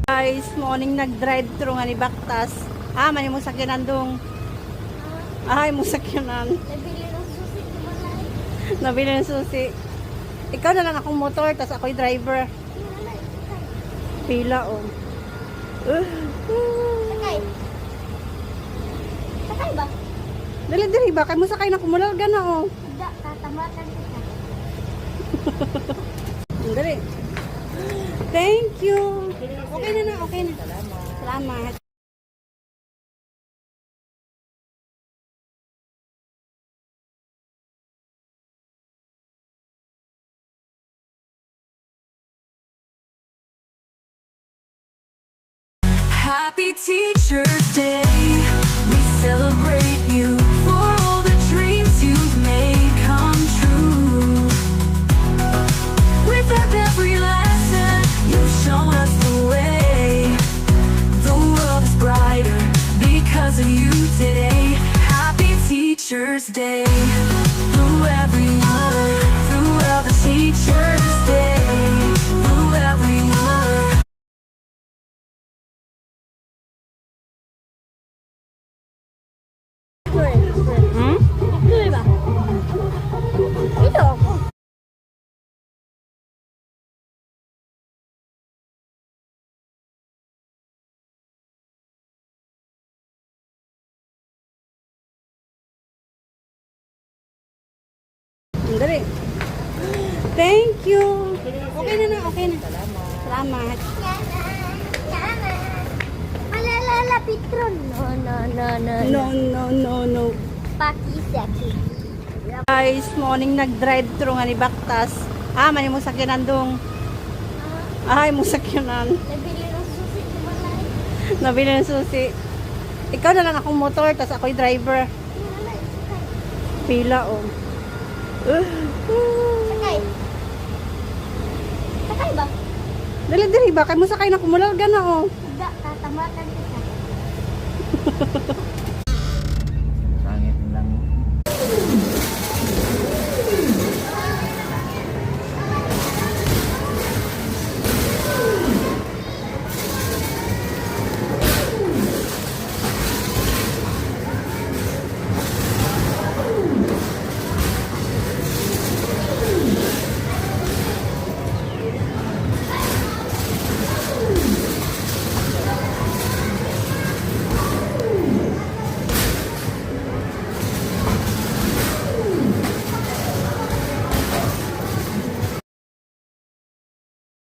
Guys, morning nag-drive-thru nga ni Baktas. Mani mo sakyanan dong. Ay, mo sakyanan. Nabili ng susi. Nabili ng susi. Ikaw na lang akong motor, tas ako'y driver. Pila, oh. Sakay. Sakay ba? Dali-dali ba? Kaya mo sakay na kumularga na, oh. Hindi, tatamatan kita. Dali. Thank you. Okay na na, okay na. Salamat. Happy Teacher's Day. We celebrate you for all the dreams you've made come true. With every lesson, you've shown us the way. The world is brighter because of you today. Happy Teacher's Day. Through every word, throughout the Teacher's Day. Through every word. Hmm? Tuloy ba? Ito. Dali. Thank you. Okay na na, okay na. Salamat. Yana. Malalala, Pitron. No. Paki-seki. Guys, morning nag-drive-thru nga ni Baktas. Mani mo sakyanan dong. Ay, mo sakyanan. Nabili ng susi. Nabili ng susi. Ikaw na lang akong motor, tas ako'y driver. Pila, oh. Sakay. Sakay ba? Dali-dali ba? Kaya mo sakay na kumularga na, oh. Hindi, tatamatan kita.